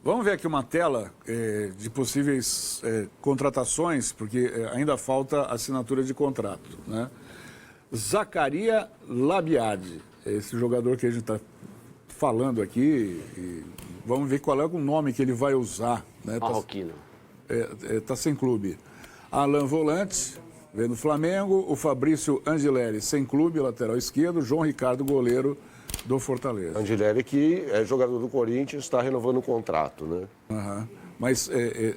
Vamos ver aqui uma tela de possíveis contratações, porque ainda falta assinatura de contrato, né? Zaccaria Labiade, esse jogador que a gente está falando aqui, e vamos ver qual é o nome que ele vai usar, né? Marroquino. Tá sem clube. Alan Volante, vem no Flamengo, o Fabrício Angileri, sem clube, lateral esquerdo, João Ricardo, goleiro do Fortaleza. Angileri, que é jogador do Corinthians, está renovando o contrato, né? Uhum. Mas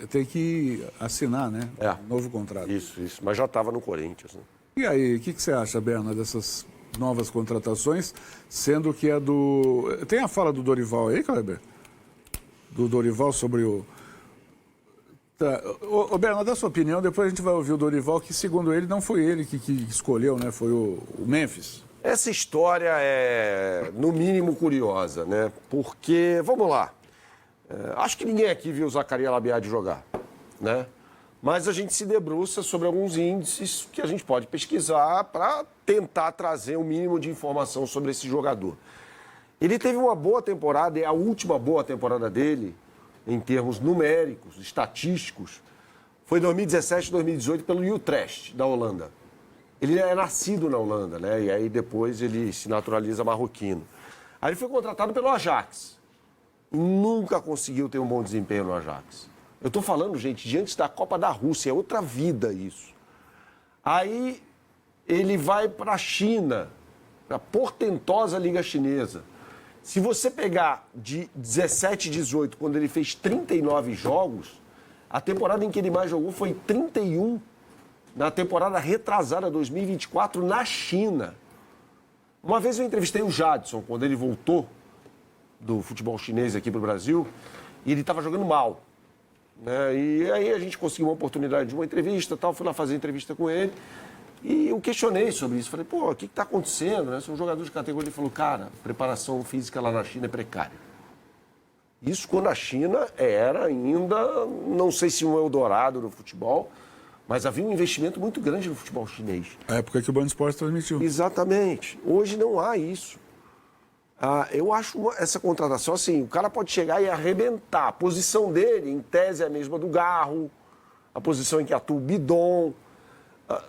tem que assinar, né? Novo contrato. Isso. Mas já estava no Corinthians, né? E aí, o que você acha, Berna, dessas novas contratações, sendo que é do... Tem a fala do Dorival aí, Kleber? Do Dorival sobre o... Tá. Ô, Berna, dá sua opinião, depois a gente vai ouvir o Dorival, que segundo ele não foi ele que escolheu, né? Foi o Memphis. Essa história é, no mínimo, curiosa, né? Porque, vamos lá, acho que ninguém aqui viu o Zaccaria Labiade jogar, né? Mas a gente se debruça sobre alguns índices que a gente pode pesquisar para tentar trazer o mínimo de informação sobre esse jogador. Ele teve uma boa temporada, é a última boa temporada dele, em termos numéricos, estatísticos, foi 2017, 2018 pelo Utrecht, da Holanda. Ele é nascido na Holanda, né? E aí depois ele se naturaliza marroquino. Aí ele foi contratado pelo Ajax. Nunca conseguiu ter um bom desempenho no Ajax. Eu estou falando, gente, diante da Copa da Rússia, é outra vida isso. Aí ele vai para a China, para a portentosa Liga Chinesa. Se você pegar de 17 e 18, quando ele fez 39 jogos, a temporada em que ele mais jogou foi 31, na temporada retrasada 2024, na China. Uma vez eu entrevistei o Jadson, quando ele voltou do futebol chinês aqui para o Brasil, e ele estava jogando mal, né? E aí a gente conseguiu uma oportunidade de uma entrevista, tal, fui lá fazer entrevista com ele, e eu questionei sobre isso. Falei, pô, o que está acontecendo, né? Sou um jogador de categoria. Ele falou, cara, a preparação física lá na China é precária. Isso quando a China era ainda, não sei se um Eldorado no futebol, mas havia um investimento muito grande no futebol chinês. A época que o Band Esportes transmitiu. Exatamente. Hoje não há isso. Eu acho essa contratação assim, o cara pode chegar e arrebentar. A posição dele, em tese, é a mesma do Garro, a posição em que atua o Bidon.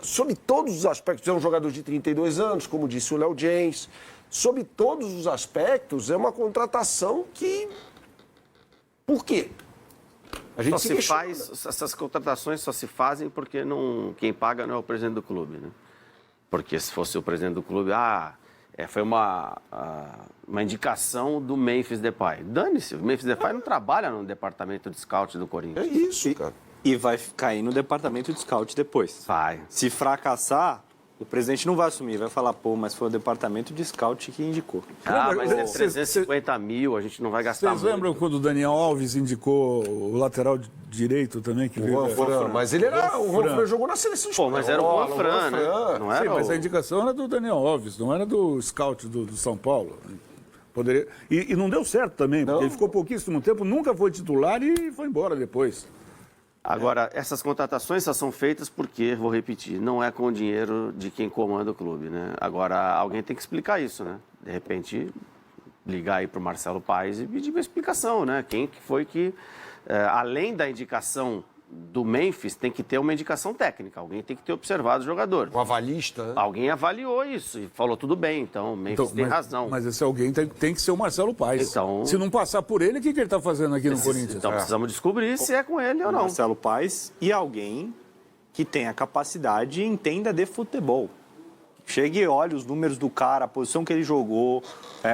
Sob todos os aspectos, é um jogador de 32 anos, como disse o Léo James. Sob todos os aspectos, é uma contratação que... Por quê? A gente só se faz, essas contratações só se fazem porque quem paga não é o presidente do clube, né? Porque se fosse o presidente do clube, foi uma indicação do Memphis Depay. Dane-se, o Memphis Depay não trabalha no departamento de scout do Corinthians. É isso, cara. E vai cair no departamento de scout depois. Vai. Se fracassar, o presidente não vai assumir, vai falar, pô, mas foi o departamento de scout que indicou. Mas é 350 mil, a gente não vai gastar muito. Vocês lembram quando o Daniel Alves indicou o lateral direito também? Que o Juan Fran. Mas ele era... O Juan Fran jogou na seleção espanhola. Pô, mas era o Juan Fran, né? Não era? Sim, mas a indicação era do Daniel Alves, não era do scout do São Paulo. Poderia... E não deu certo também, porque ele ficou pouquíssimo tempo, nunca foi titular e foi embora depois. Agora, essas contratações só são feitas porque, vou repetir, não é com o dinheiro de quem comanda o clube, né? Agora, alguém tem que explicar isso, né? De repente, ligar aí para o Marcelo Paes e pedir uma explicação, né? Quem que foi que, além da indicação do Memphis, tem que ter uma indicação técnica. Alguém tem que ter observado o jogador. O avalista, né? Alguém avaliou isso e falou, tudo bem, então o Memphis tem razão. Mas esse alguém tem que ser o Marcelo Paes. Então, se não passar por ele, o que ele está fazendo aqui no Corinthians? Então precisamos descobrir se é com ele ou não. Marcelo Paes e alguém que tenha capacidade e entenda de futebol. Chegue e olhe os números do cara, a posição que ele jogou,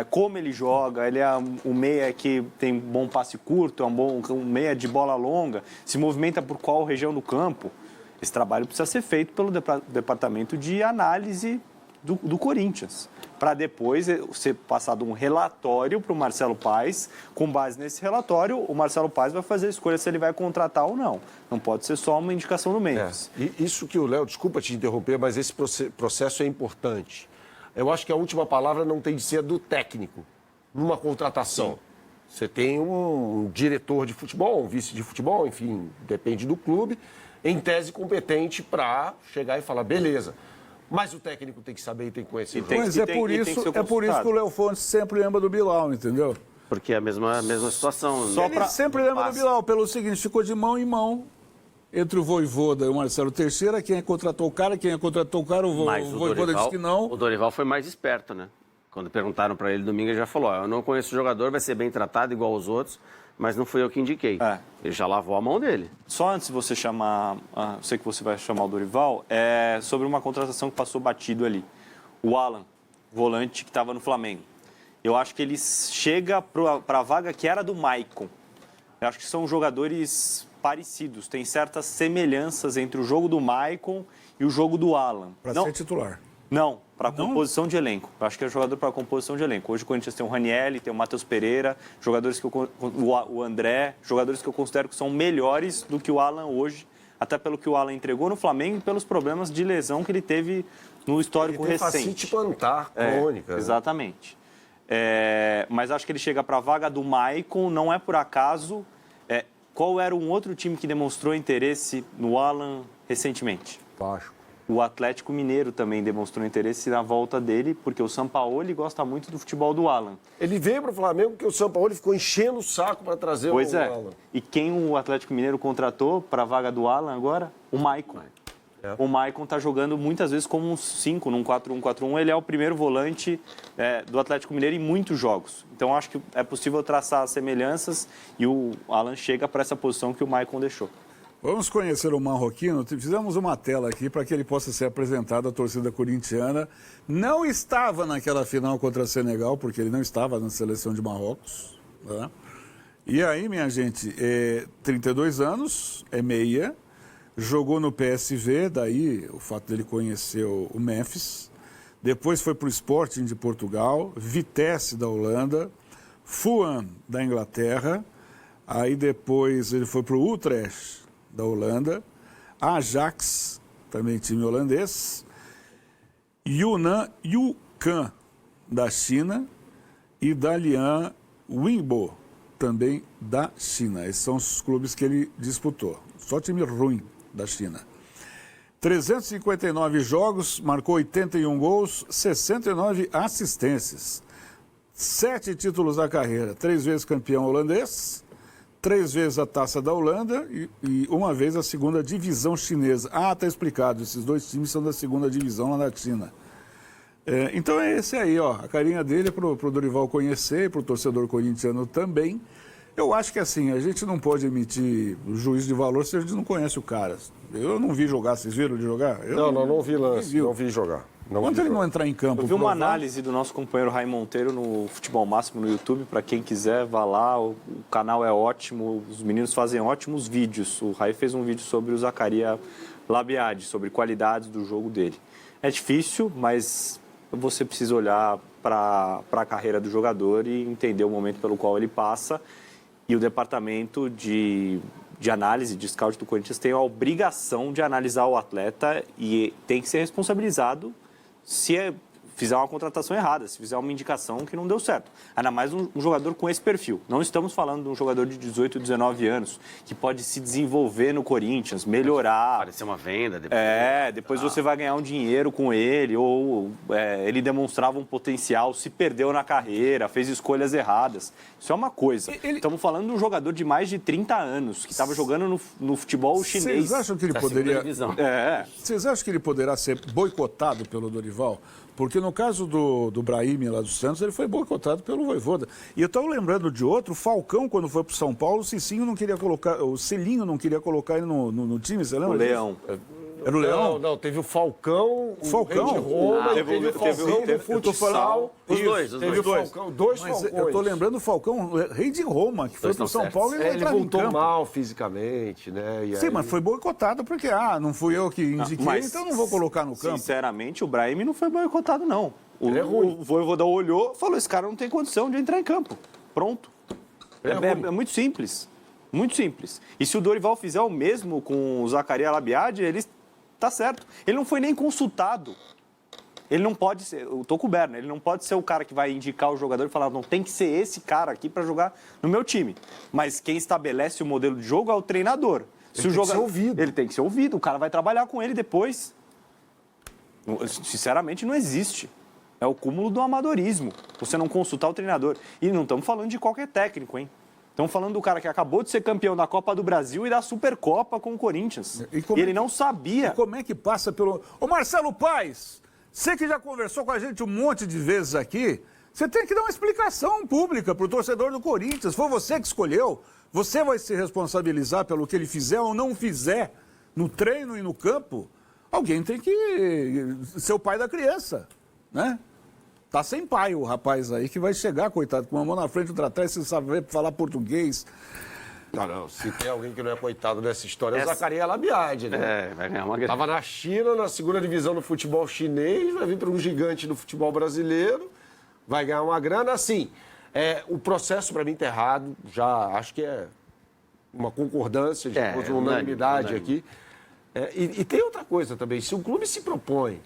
como ele joga. Ele é um meia que tem bom passe curto, é um meia de bola longa, se movimenta por qual região do campo. Esse trabalho precisa ser feito pelo departamento de análise do Corinthians, para depois ser passado um relatório para o Marcelo Paes. Com base nesse relatório, o Marcelo Paes vai fazer a escolha se ele vai contratar ou não. Não pode ser só uma indicação do Memphis. E isso que o Léo, desculpa te interromper, mas esse processo é importante. Eu acho que a última palavra não tem de ser do técnico numa contratação. Sim. Você tem um diretor de futebol, um vice de futebol, enfim, depende do clube, em tese competente para chegar e falar, beleza. Mas o técnico tem que saber e tem que conhecer o jogo. Mas é por isso que o Léo Fontes sempre lembra do Bilal, entendeu? Porque é a mesma situação. Ele sempre lembra do Bilal, pelo seguinte, ficou de mão em mão entre o Vojvoda e o Marcelo Teixeira, quem contratou o cara, o Vojvoda disse que não. O Dorival foi mais esperto, né? Quando perguntaram para ele domingo, ele já falou, eu não conheço o jogador, vai ser bem tratado igual aos outros, mas não fui eu que indiquei. Ele já lavou a mão dele. Só antes de você chamar, sei que você vai chamar o Dorival, sobre uma contratação que passou batido ali. O Alan, volante que estava no Flamengo. Eu acho que ele chega para a vaga que era do Maicon. Eu acho que são jogadores parecidos, tem certas semelhanças entre o jogo do Maicon e o jogo do Alan. Para ser titular. Não, para composição de elenco. Eu acho que é jogador para composição de elenco. Hoje o Corinthians tem o Ranieri, tem o Matheus Pereira, jogadores que o André, jogadores que eu considero que são melhores do que o Alan hoje, até pelo que o Alan entregou no Flamengo e pelos problemas de lesão que ele teve no histórico recente. Facite plantar crônica. Exatamente. Mas acho que ele chega para a vaga do Maicon, não é por acaso. Qual era um outro time que demonstrou interesse no Alan recentemente? Vasco. O Atlético Mineiro também demonstrou interesse na volta dele, porque o Sampaoli gosta muito do futebol do Alan. Ele veio para o Flamengo porque o Sampaoli ficou enchendo o saco para trazer o Alan. E quem o Atlético Mineiro contratou para a vaga do Alan agora? O Maicon. O Maicon está jogando muitas vezes como um 5, num 4-1-4-1. Ele é o primeiro volante do Atlético Mineiro em muitos jogos. Então, acho que é possível traçar semelhanças e o Alan chega para essa posição que o Maicon deixou. Vamos conhecer o marroquino. Fizemos uma tela aqui para que ele possa ser apresentado à torcida corintiana. Não estava naquela final contra Senegal, porque ele não estava na seleção de Marrocos. Né? E aí, minha gente, 32 anos, é meia, jogou no PSV, daí o fato dele conhecer o Memphis. Depois foi para o Sporting de Portugal, Vitesse da Holanda, Fulham da Inglaterra. Aí depois ele foi para o Utrecht da Holanda, Ajax, também time holandês, Yunnan Yukan da China e Dalian Winbo, também da China. Esses são os clubes que ele disputou. Só time ruim da China. 359 jogos, marcou 81 gols, 69 assistências. 7 títulos da carreira, 3 vezes campeão holandês, 3 vezes a Taça da Holanda e uma vez a segunda divisão chinesa. Está explicado, esses 2 times são da segunda divisão lá na China. Então é esse aí, ó, a carinha dele é para o Dorival conhecer, para o torcedor corintiano também. Eu acho que assim, a gente não pode emitir juízo de valor se a gente não conhece o cara. Eu não vi jogar, vocês viram ele jogar? Não vi lance, não vi jogar. Quando ele não entrar em campo... Eu vi uma análise do nosso companheiro Raí Monteiro no Futebol Máximo no YouTube, para quem quiser, vá lá, o canal é ótimo, os meninos fazem ótimos vídeos. O Raí fez um vídeo sobre o Zaccaria Labiade, sobre qualidades do jogo dele. É difícil, mas você precisa olhar para a carreira do jogador e entender o momento pelo qual ele passa. E o departamento de análise, de scout do Corinthians tem a obrigação de analisar o atleta e tem que ser responsabilizado se fizer uma contratação errada, se fizer uma indicação que não deu certo. Ainda mais um jogador com esse perfil. Não estamos falando de um jogador de 18, 19 anos, que pode se desenvolver no Corinthians, melhorar. Parecer uma venda. Depois, depois você vai ganhar um dinheiro com ele, ou ele demonstrava um potencial, se perdeu na carreira, fez escolhas erradas. Isso é uma coisa. Estamos falando de um jogador de mais de 30 anos, que estava jogando no futebol chinês. Vocês acham que ele poderia... Vocês acham que ele poderá ser boicotado pelo Dorival? Porque no caso do Brahim lá do Santos, ele foi boicotado pelo Vojvoda. E eu estou lembrando de outro, o Falcão, quando foi para o São Paulo, o Cicinho não queria colocar, o Celinho não queria colocar ele no time, você lembra? O Leão. Era o Leão? Não, teve o Falcão, o Rei de Roma, teve o Falcão do futsal. Os dois. Teve o Falcão, 2 Mas Falcões. eu estou lembrando do Falcão, Rei de Roma, que foi para o São Paulo e ele voltou mal fisicamente, né? Sim, mas foi boicotado porque, não fui eu que indiquei, então não vou colocar no campo. Sinceramente, o Brahim não foi boicotado, não. Ele é ruim. O Vojvoda olhou e falou, esse cara não tem condição de entrar em campo. Pronto. É muito simples. Muito simples. E se o Dorival fizer o mesmo com o Zaccaria Labiade, ele tá certo. Ele não foi nem consultado. Ele não pode ser, eu tô coberto, ele não pode ser o cara que vai indicar o jogador e falar, não, tem que ser esse cara aqui para jogar no meu time. Mas quem estabelece o modelo de jogo é o treinador. Ele tem que ser ouvido. Ele tem que ser ouvido, o cara vai trabalhar com ele depois. Sinceramente, não existe. É o cúmulo do amadorismo, você não consultar o treinador. E não estamos falando de qualquer técnico, hein? Estamos falando do cara que acabou de ser campeão da Copa do Brasil e da Supercopa com o Corinthians. E ele não sabia. E como é que passa pelo... Ô Marcelo Paes, você que já conversou com a gente um monte de vezes aqui, você tem que dar uma explicação pública para o torcedor do Corinthians. Foi você que escolheu, você vai se responsabilizar pelo que ele fizer ou não fizer no treino e no campo. Alguém tem que ser o pai da criança, né? Tá sem pai o rapaz aí que vai chegar, coitado, com uma mão na frente e outra atrás, sem saber falar português. Não, se tem alguém que não é coitado nessa história, é o Zacarias Labiade, né? Vai ganhar uma grana. Tava na China, na segunda divisão do futebol chinês, vai vir para um gigante do futebol brasileiro, vai ganhar uma grana. Assim, o processo para mim tá errado, já acho que é uma concordância, de unanimidade aqui. E tem outra coisa também, se o clube se propõe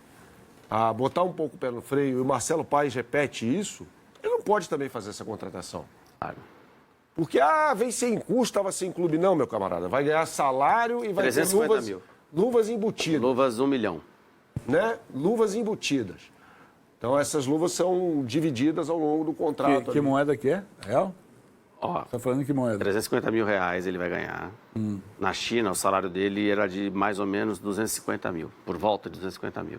a botar um pouco o pé no freio e o Marcelo Paes repete isso, ele não pode também fazer essa contratação. Claro. Porque, vem sem custo, estava sem clube. Não, meu camarada, vai ganhar salário e vai ter 350 mil. Luvas embutidas. Luvas 1 milhão. Né? Luvas embutidas. Então, essas luvas são divididas ao longo do contrato. Que moeda que é? Real? Ó, Tá falando que moeda? 350 mil reais ele vai ganhar. Na China, o salário dele era de mais ou menos 250 mil, por volta de 250 mil.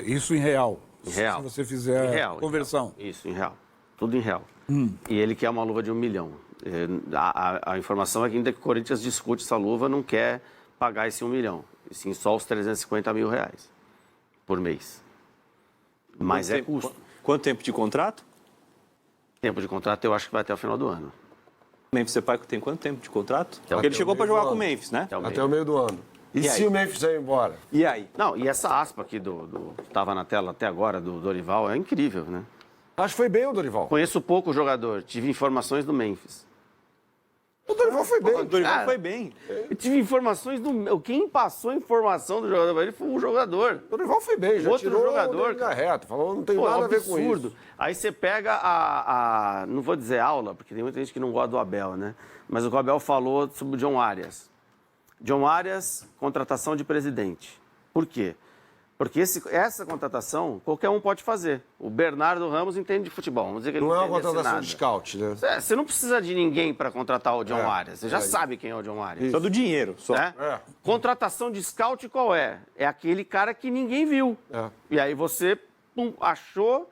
Isso em real? Em real. Se você fizer Em real, conversão. em real. Isso, em real. Tudo em real. E ele quer uma luva de 1 milhão. A informação é que ainda que o Corinthians discute essa luva, não quer pagar esse 1 milhão. E sim só os 350 mil reais por mês. Mas custo. Quanto tempo de contrato? Tempo de contrato eu acho que vai até o final do ano. O Memphis Depay tem quanto tempo de contrato? Até Porque ele chegou para jogar do com o ano. Memphis, né? Até o meio do ano. E se aí? o Memphis ir embora? E aí? Não, e essa aspa aqui que estava na tela até agora, do Dorival, é incrível, né? Acho que foi bem o Dorival. Conheço pouco o jogador, tive informações do Memphis. O Dorival foi bem. O Dorival Cara, foi bem. Eu tive informações do... Quem passou a informação do jogador pra ele foi o jogador. O Dorival foi bem, já Outro tirou jogador, o da reta. Falou, não tem Pô, nada é um a ver com absurdo. isso. Aí você pega não vou dizer aula, porque tem muita gente que não gosta do Abel, né? Mas o que o Abel falou sobre o John Arias. John Arias, contratação de presidente. Por quê? Porque essa contratação, qualquer um pode fazer. O Bernardo Ramos entende de futebol. Vamos dizer que ele Não é uma entende contratação nada. de scout, né? Você não precisa de ninguém para contratar o John Arias. Você já sabe quem é o John Arias. Só do dinheiro. Só. Né? Contratação de scout qual é? É aquele cara que ninguém viu. E aí você achou,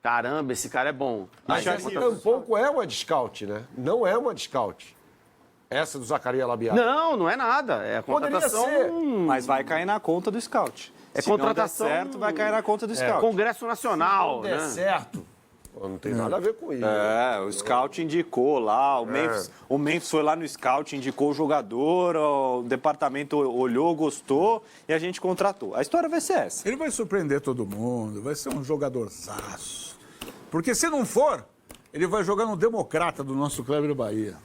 caramba, esse cara é bom. Mas Aí essa você tampouco é uma de scout, né? Não é uma de scout. Essa do Zacarias Labiade. Não é nada. É a Poderia contratação. ser. Mas vai cair na conta do scout. É Se não der contratação- certo, vai cair na conta do scout. Congresso Nacional. Se não der Né? certo, não tem nada a ver com isso. O scout indicou lá, o Memphis foi lá no scout, indicou o jogador, o departamento olhou, gostou e a gente contratou. A história vai ser essa. Ele vai surpreender todo mundo, vai ser um jogadorzaço. Porque se não for, ele vai jogar no Democrata do nosso Kleber Bahia.